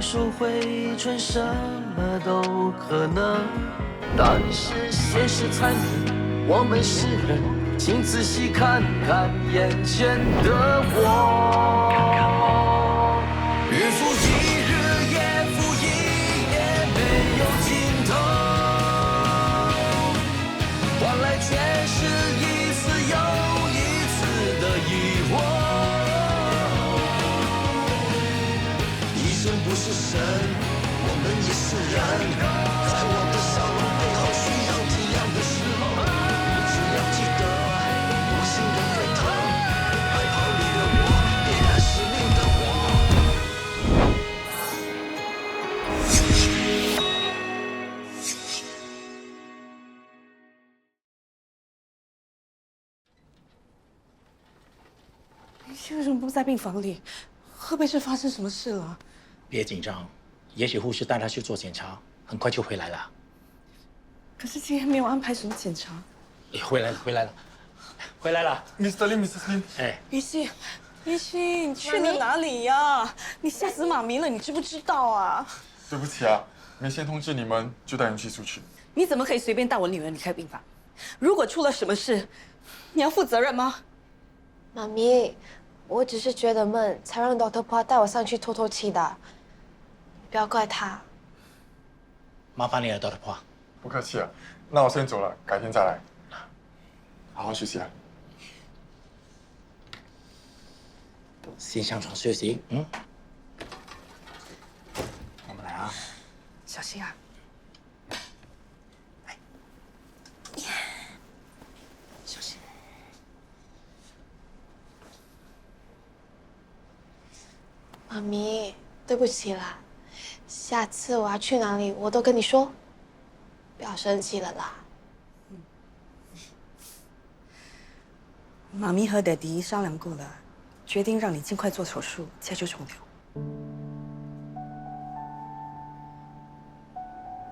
树回春，什么都可能。但是现实残忍，我们是人，请仔细看看眼前的我。日复一日，夜复一夜，没有尽头，换来却是一次又一次的疑惑。医生不是神，我们也是人，在我的笑容背后需要体谅的时候，你只要记得我心的沸腾，害怕离了我，点燃使命的火。你为什么不在病房里？会不会是发生什么事了？别紧张，也许护士带他去做检查，很快就回来了。可是今天没有安排什么检查。回来了，回来了。Mr. Lim，Mrs. Lim。哎，依稀，依稀，你去了哪里呀？你吓死妈咪了，你知不知道啊？对不起啊，没先通知你们就带人去出去。你怎么可以随便带我女儿离开病房？如果出了什么事，你要负责任吗？妈咪，我只是觉得闷，才让 Dr. Pa 带我上去透透气的，不要怪他。麻烦你了，Dr. Pa。不客气啊，那我先走了，改天再来。好好休息啊。先上床休息。我们来啊。小心啊！小心。妈咪，对不起啦，下次我要去哪里我都跟你说，不要生气了啦。妈咪和爹地商量过了，决定让你尽快做手术，切除肿瘤。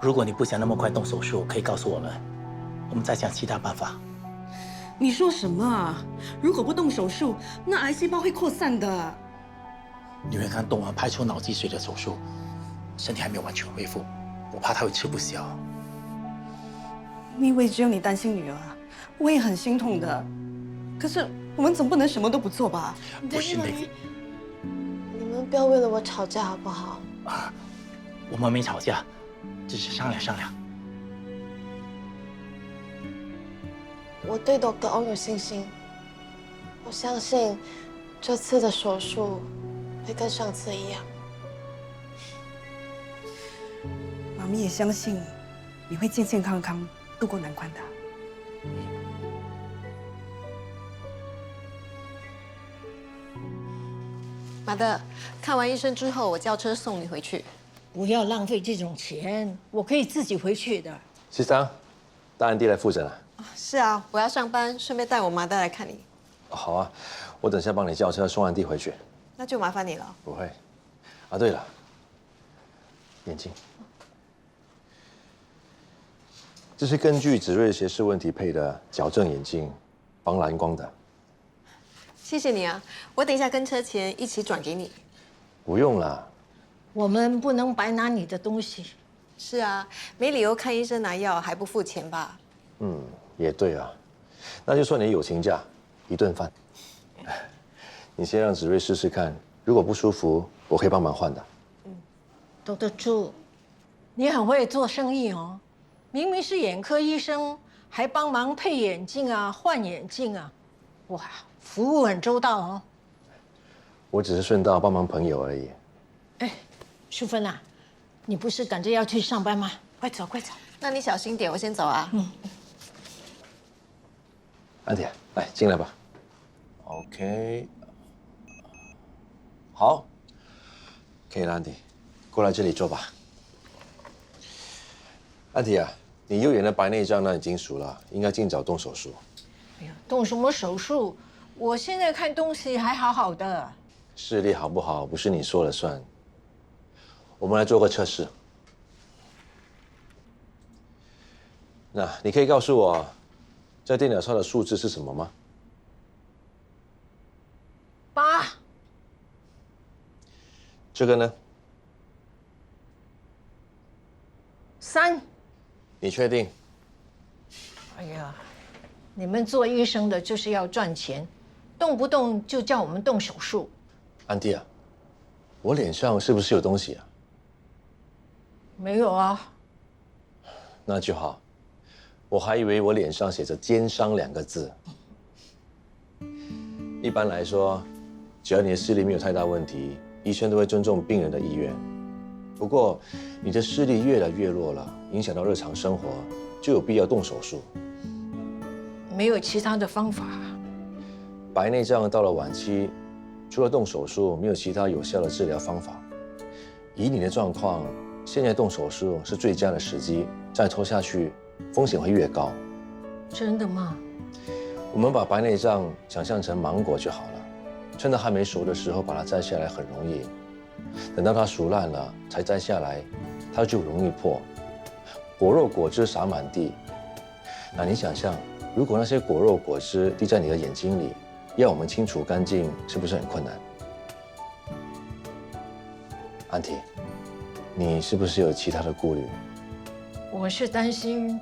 如果你不想那么快动手术，可以告诉我们，我们再想其他办法。你说什么啊？如果不动手术，那癌细胞会扩散的。女儿刚动完排除脑积水的手术，身体还没有完全恢复，我怕她会吃不消。你以为只有你担心女儿啊？我也很心痛的。可是我们总不能什么都不做吧？不是那个，你们不要为了我吵架好不好？我们没吵架，只是商量商量。我对 Dr. On 有信心，我相信这次的手术会跟上次一样。妈咪也相信你会健健康康度过难关的。马德，看完医生之后，我叫车送你回去。不要浪费这种钱，我可以自己回去的。西桑，大安地来复诊了。是啊，我要上班，顺便带我马德来看你。好啊，我等下帮你叫车送安地回去。那就麻烦你了。不会。啊，对了，眼镜，这是根据紫瑞斜视问题配的矫正眼镜，防蓝光的。谢谢你啊，我等一下跟车钱一起转给你。不用啦。我们不能白拿你的东西。是啊，没理由看医生拿药还不付钱吧？也对啊，那就算你友情价，1顿饭。你先让紫瑞试试看，如果不舒服，我可以帮忙换的。豆豆猪，你很会做生意哦，明明是眼科医生，还帮忙配眼镜啊、换眼镜啊，哇，服务很周到哦。我只是顺道帮忙朋友而已。哎，淑芬啊，你不是赶着要去上班吗？快走，快走。那你小心点，我先走啊。安迪，来进来吧。OK， 好，可以了，安迪，过来这里坐吧。安迪啊，你右眼的白内障那已经熟了，应该尽早动手术。哎呀，动什么手术？我现在看东西还好好的。视力好不好不是你说了算。我们来做个测试。那你可以告诉我，在电脑上的数字是什么吗？8。这个呢丹，你确定？哎呀，你们做医生的就是要赚钱，动不动就叫我们动手术。安迪啊，我脸上是不是有东西啊？没有啊。那就好，我还以为我脸上写着奸商2个字。一般来说，只要你的视力没有太大问题，医生都会尊重病人的意愿。不过，你的视力越来越弱了，影响到日常生活，就有必要动手术。没有其他的方法。白内障到了晚期，除了动手术，没有其他有效的治疗方法。以你的状况，现在动手术是最佳的时机，再拖下去，风险会越高。真的吗？我们把白内障想象成芒果就好了，趁它还没熟的时候把它摘下来很容易，等到它熟烂了才摘下来，它就容易破，果肉果汁洒满地。那你想象，如果那些果肉果汁滴在你的眼睛里，要我们清除干净，是不是很困难？安提，你是不是有其他的顾虑？我是担心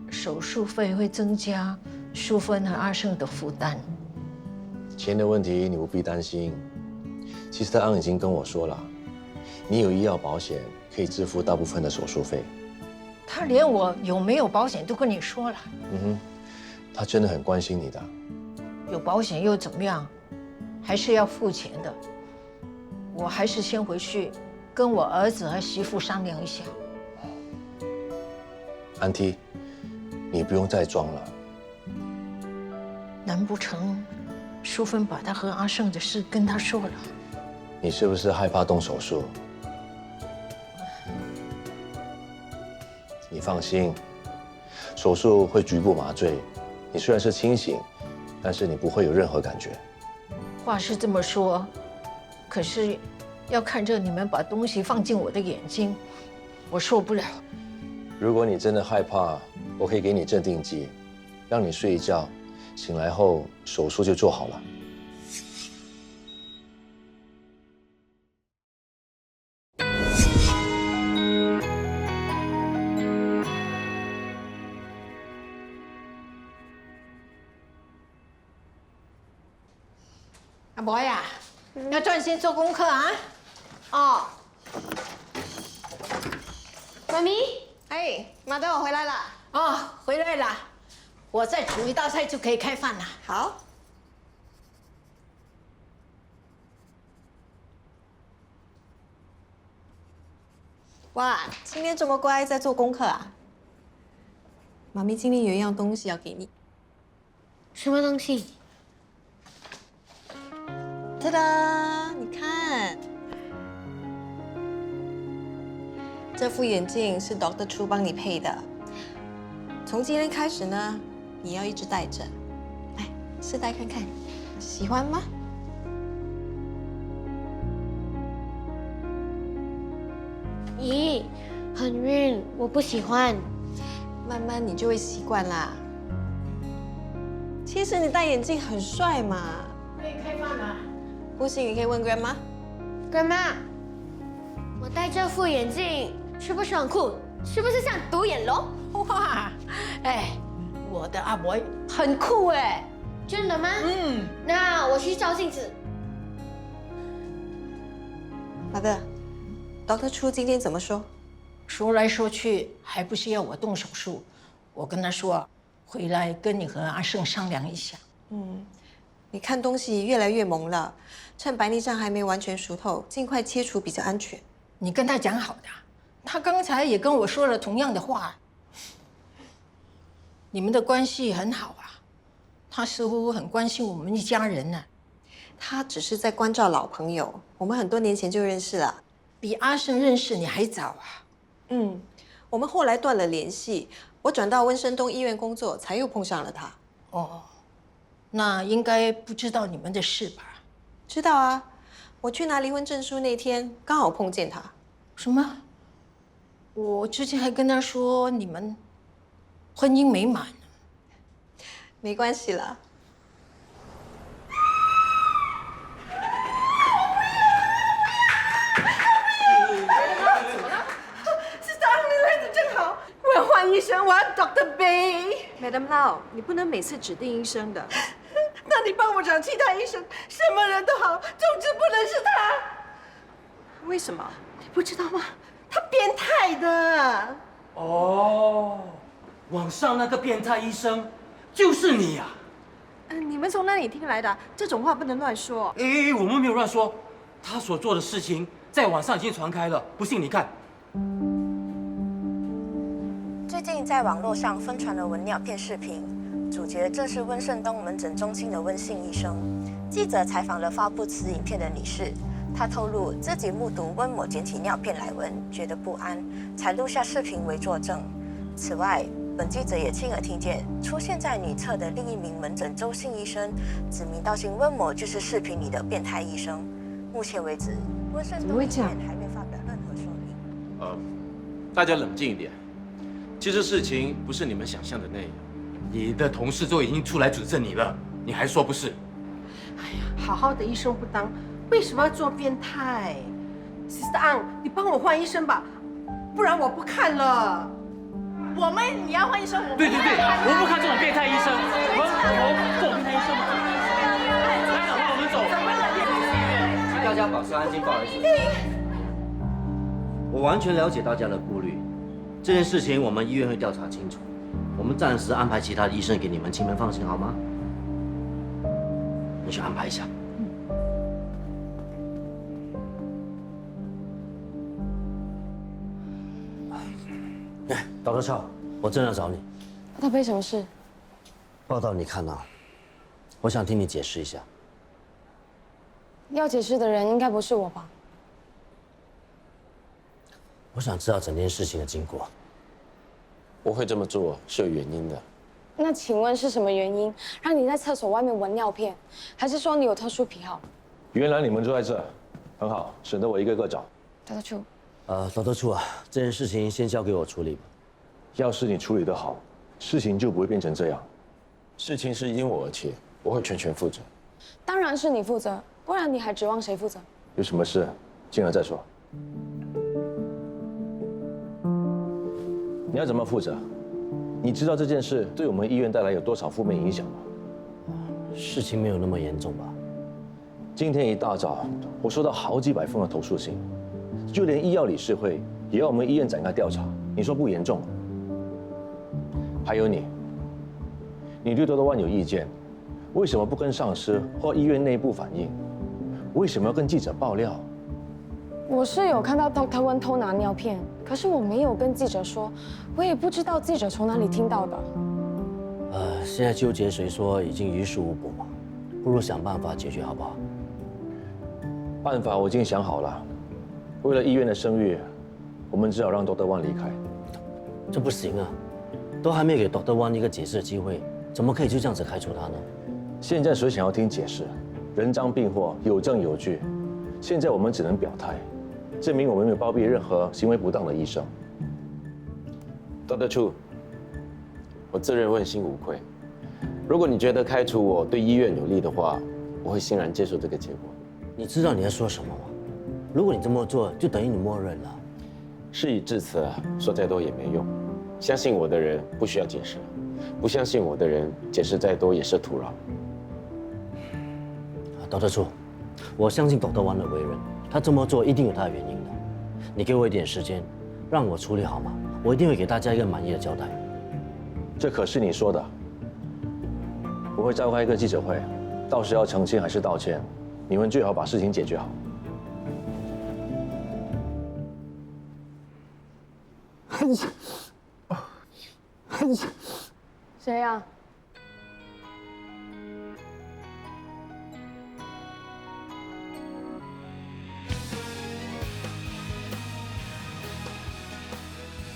手术费会增加淑芬和阿胜的负担。钱的问题你不必担心，其实安已经跟我说了，你有医药保险可以支付大部分的手术费。他连我有没有保险都跟你说了。他真的很关心你的。有保险又怎么样？还是要付钱的。我还是先回去跟我儿子和媳妇商量一下。安提，你不用再装了。难不成淑芬把她和阿胜的事跟他说了？你是不是害怕动手术？你放心，手术会局部麻醉，你虽然是清醒，但是你不会有任何感觉。话是这么说，可是要看着你们把东西放进我的眼睛，我受不了。如果你真的害怕，我可以给你镇定剂，让你睡一觉，醒来后手术就做好了。阿伯呀，要专心做功课啊！哦，妈咪，哎，马德，我回来了。哦，回来了，我再煮一道菜就可以开饭了。好。哇，今天这么乖，在做功课啊？妈咪今天有一样东西要给你。什么东西？哒哒，你看，这副眼镜是 Dr. Chu 帮你配的。从今天开始呢，你要一直戴着。来，试戴看看，喜欢吗？咦，很晕，我不喜欢。慢慢你就会习惯啦。其实你戴眼镜很帅嘛。可以开饭了。不行，你可以问 Grandma。Grandma，我戴这副眼镜是不是很酷？是不是像独眼龙？哇，哎，我的阿伯很酷哎。真的吗？那我去照镜子。好的 ，Dr. Chu 今天怎么说？说来说去，还不是要我动手术。我跟他说，回来跟你和阿胜商量一下。你看东西越来越蒙了，趁白内障还没完全熟透，尽快切除比较安全。你跟他讲好的，他刚才也跟我说了同样的话。你们的关系很好啊，他似乎很关心我们一家人呢。他只是在关照老朋友，我们很多年前就认识了。比阿胜认识你还早啊。我们后来断了联系，我转到温生东医院工作，才又碰上了他。哦，那应该不知道你们的事吧？知道啊，我去拿离婚证书那天刚好碰见他。什么？我之前还跟他说你们婚姻美满。没关系啦。是他，你来的正好。医生，我要 Dr. Bay。Madam Lau， 你不能每次指定医生的。那你帮我找其他医生，什么人都好，总之不能是他。为什么？你不知道吗？他变态的。哦，网上那个变态医生就是你呀！你们从哪里听来的？这种话不能乱说。哎，我们没有乱说，他所做的事情在网上已经传开了，不信你看。最近在网络上疯传了闻尿片视频，主角正是温胜东门诊中心的温姓医生。记者采访了发布此影片的女士，她透露自己目睹温某捡起尿片来闻，觉得不安，才录下视频为作证。此外，本记者也亲耳听见出现在女厕的另一名门诊周姓医生指名道姓温某就是视频里的变态医生。目前为止，温胜东医院还没发表任何说明。大家冷静一点。其实事情不是你们想象的那样。你的同事都已经出来指证你了，你还说不是？哎呀，好好的医生不当，为什么要做变态 ？Sister Ang， 你帮我换医生吧，不然我不看了。你要换医生，对，我不看这种变态医生，我这种变态医生嘛。来，我们走。请大家保持安静，不好意思。我完全了解大家的顾虑，这件事情我们医院会调查清楚。我们暂时安排其他的医生给你们，请你们放心好吗？你去安排一下。导超，我正要找你。他被什么事？报道你看了，我想听你解释一下。要解释的人应该不是我吧？我想知道整件事情的经过。我会这么做是有原因的。那请问是什么原因让你在厕所外面闻尿片？还是说你有特殊癖好？原来你们就在这，很好，省得我一个个找。Dr. Chu，Dr. Chu啊，这件事情先交给我处理吧。要是你处理得好，事情就不会变成这样。事情是因我而起，我会全权负责。当然是你负责，不然你还指望谁负责？有什么事进来再说。你要怎么负责？你知道这件事对我们医院带来有多少负面影响吗？事情没有那么严重吧？今天一大早，我收到好几百封的投诉信，就连医药理事会也要我们医院展开调查。你说不严重？还有你对多多万有意见，为什么不跟上司或医院内部反映？为什么要跟记者爆料？我是有看到 Dr. Wen 偷拿尿片，可是我没有跟记者说，我也不知道记者从哪里听到的。现在纠结谁说已经于事无补嘛，不如想办法解决好不好？办法我已经想好了，为了医院的声誉，我们只好让 Dr. Wen 离开。这不行啊，都还没给 Dr. Wen 一个解释的机会，怎么可以就这样子开除他呢？现在谁想要听解释？人赃并获，有证有据。现在我们只能表态，证明我们没有包庇任何行为不当的医生。Dr. Chu， 我自认问心无愧。如果你觉得开除我对医院有利的话，我会欣然接受这个结果。你知道你在说什么吗？如果你这么做，就等于你默认了。事已至此，说再多也没用。相信我的人不需要解释，不相信我的人解释再多也是徒劳。Dr. Chu，我相信Dr. Wen的为人，他这么做一定有他的原因的。你给我一点时间，让我处理好吗？我一定会给大家一个满意的交代。这可是你说的。我会召开一个记者会，到时要澄清还是道歉，你们最好把事情解决好。谁呀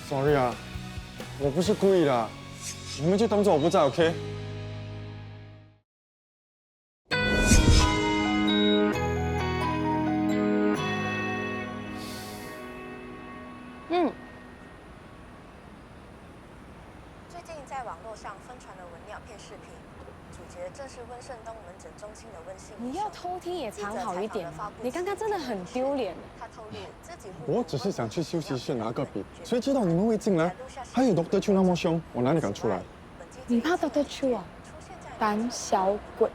？Sorry 啊，我不是故意的，你们就当做我不在 ，OK？最近在网络上疯传了闻尿片视频，主角正是温盛东门诊中心的温信。你要偷听也藏好一点，你刚刚真的很丢脸。他透露自己我只是想去休息室拿个笔，谁知道你们会进来？还有 Dr. Chu 那么凶，我哪里敢出来？你怕 Dr. Chu 啊？胆小鬼！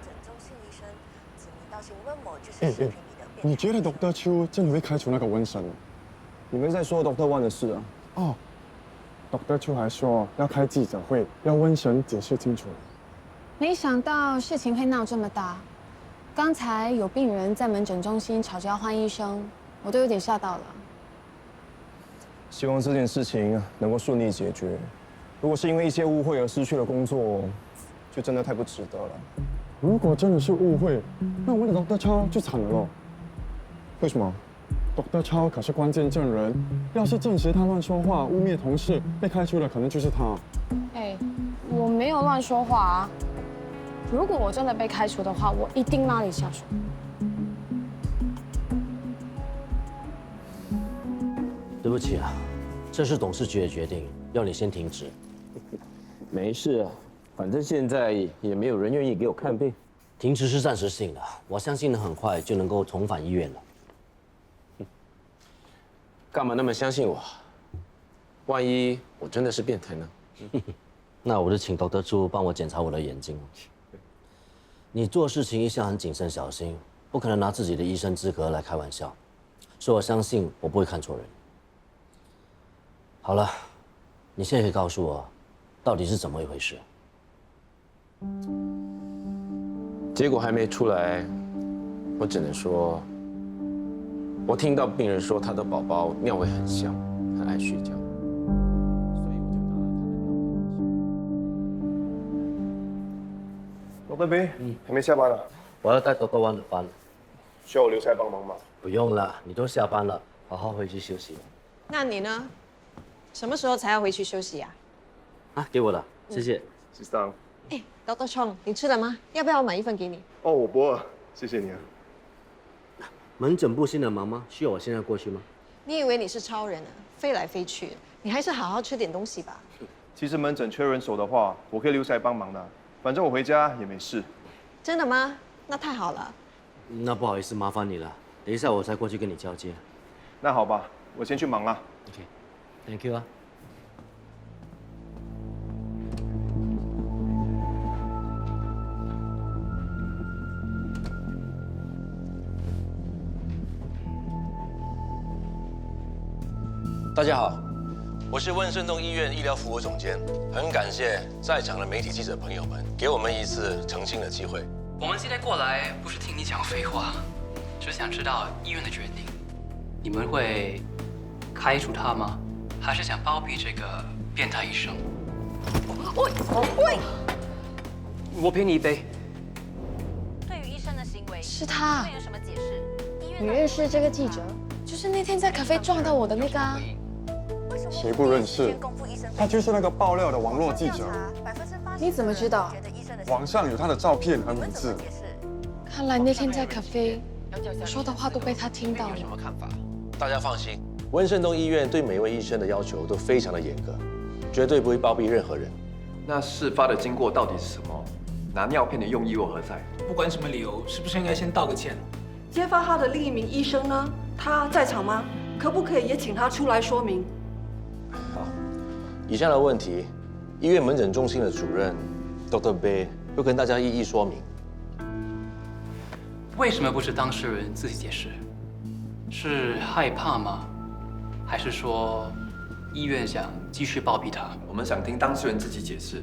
你觉得 Dr. Chu 真的会开除那个温生？你们在说 Dr. Wan 的事啊？哦 ，Dr. Chu 还说要开记者会，要温神解释清楚。没想到事情会闹这么大。刚才有病人在门诊中心吵着要换医生，我都有点吓到了。希望这件事情能够顺利解决。如果是因为一些误会而失去了工作，就真的太不值得了。如果真的是误会，那我们的 Dr. Chow 就惨了咯。为什么 ？Dr. Chow 可是关键证人，要是证实他乱说话、污蔑同事，被开除的可能就是他。哎，我没有乱说话啊。如果我真的被开除的话，我一定拉你下水。对不起啊，这是董事局的决定，要你先停职。没事啊，反正现在也没有人愿意给我看病。停职是暂时性的，我相信你很快就能够重返医院了。干嘛那么相信我？万一我真的是变态呢？那我就请 Dr. Chu 帮我检查我的眼睛。你做事情一向很谨慎小心，不可能拿自己的医生资格来开玩笑，所以我相信我不会看错人。好了，你现在可以告诉我，到底是怎么一回事？结果还没出来，我只能说，我听到病人说他的宝宝尿味很香，很爱睡觉。Dr. B，还没下班啊？我要带 Dr. Wan 的班了。需要我留下来帮忙吗？不用了，你都下班了，好好回去休息。那你呢？什么时候才要回去休息啊？啊，给我了，谢谢。谢桑。哎 ，Dr. Chong， 你吃了吗？要不要我买一份给你？哦，我不饿，谢谢你啊。门诊部新的忙吗？需要我现在过去吗？你以为你是超人啊？飞来飞去，你还是好好吃点东西吧。其实门诊缺人手的话，我可以留下来帮忙的，反正我回家也没事。真的吗？那太好了。那不好意思，麻烦你了。等一下我再过去跟你交接。那好吧，我先去忙了。OK，Thank you 啊。大家好，我是温顺东医院医疗服务总监，很感谢在场的媒体记者朋友们给我们一次澄清的机会。我们今天过来不是听你讲废话，只想知道医院的决定。你们会开除他吗？还是想包庇这个变态医生？喂！我陪你一杯。对于医生的行为，是他。有什么解释？你认识这个记者？就是那天在咖啡撞到我的那个啊。谁不认识？他就是那个爆料的网络记者。你怎么知道？网上有他的照片和名字。看来那天在咖啡，我说的话都被他听到了。大家放心，温顺东医院对每位医生的要求都非常的严格，绝对不会包庇任何人。那事发的经过到底是什么？拿尿片的用意又何在？不管什么理由，是不是应该先道个歉？揭发他的另一名医生呢？他在场吗？可不可以也请他出来说明？好，以上的问题，医院门诊中心的主任 Dr. Bay 会跟大家一一说明。为什么不是当事人自己解释？是害怕吗？还是说医院想继续包庇他？我们想听当事人自己解释。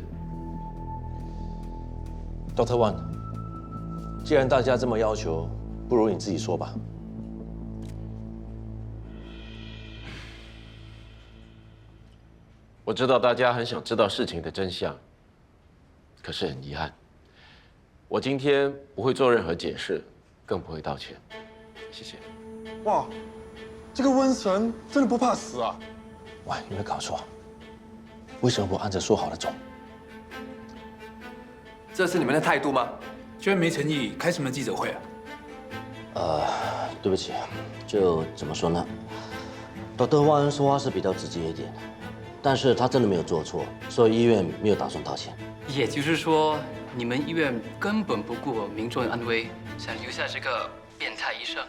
Dr. Wan， 既然大家这么要求，不如你自己说吧。我知道大家很想知道事情的真相，可是很遗憾，我今天不会做任何解释，更不会道歉。谢谢。哇，这个瘟神真的不怕死啊！喂，有没有搞错？为什么不按着说好的走？这是你们的态度吗？居然没诚意，开什么记者会啊？对不起，就怎么说呢？Dr. Wan 说话是比较直接一点，但是他真的没有做错，所以医院没有打算道歉。也就是说，你们医院根本不顾民众的安危，想留下这个变态医生。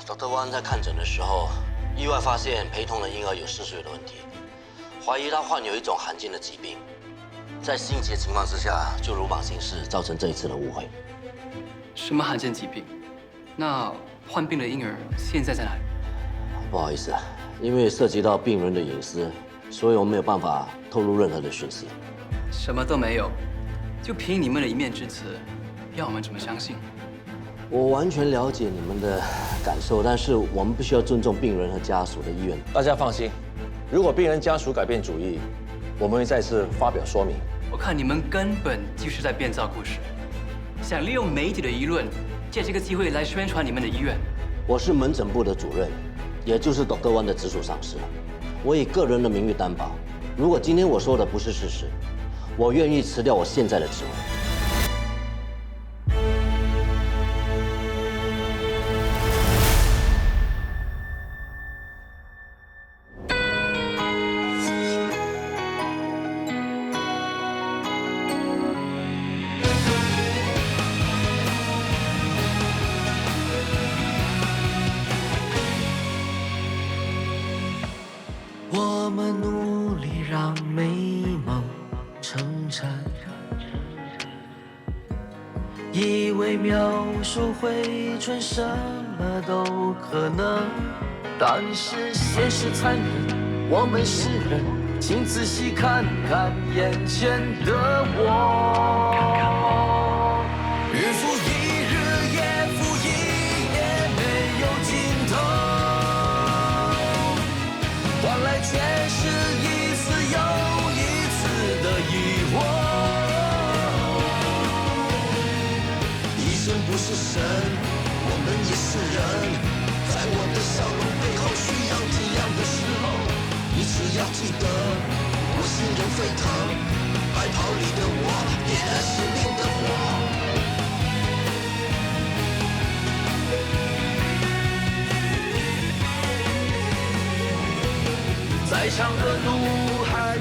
Dr. Wang 在看诊的时候，意外发现陪同的婴儿有嗜睡的问题，怀疑他患有一种罕见的疾病，在心急的情况之下就鲁莽行事，造成这一次的误会。什么罕见疾病？那患病的婴儿现在在哪里？不好意思，因为涉及到病人的隐私，所以我没有办法透露任何的讯息。什么都没有，就凭你们的一面之词，要我们怎么相信？我完全了解你们的感受，但是我们必须要尊重病人和家属的意愿。大家放心，如果病人家属改变主意，我们会再次发表说明。我看你们根本就是在编造故事，想利用媒体的舆论，借这个机会来宣传你们的医院。我是门诊部的主任，也就是 Dr. Wang 的直属上司。我以个人的名誉担保，如果今天我说的不是事实，我愿意辞掉我现在的职位。我们努力让美梦成真，以为描述回春什么都可能，但是现实残忍，我们是人，请仔细看看眼前的我。日复一日，夜复一夜，没有尽头，换来却是一次又一次的疑惑。医生不是神，我们也是人，在我的笑容背后需要体谅的时候，你只要记得我心中沸腾，白袍里的我，点燃使命的火。再长的路还是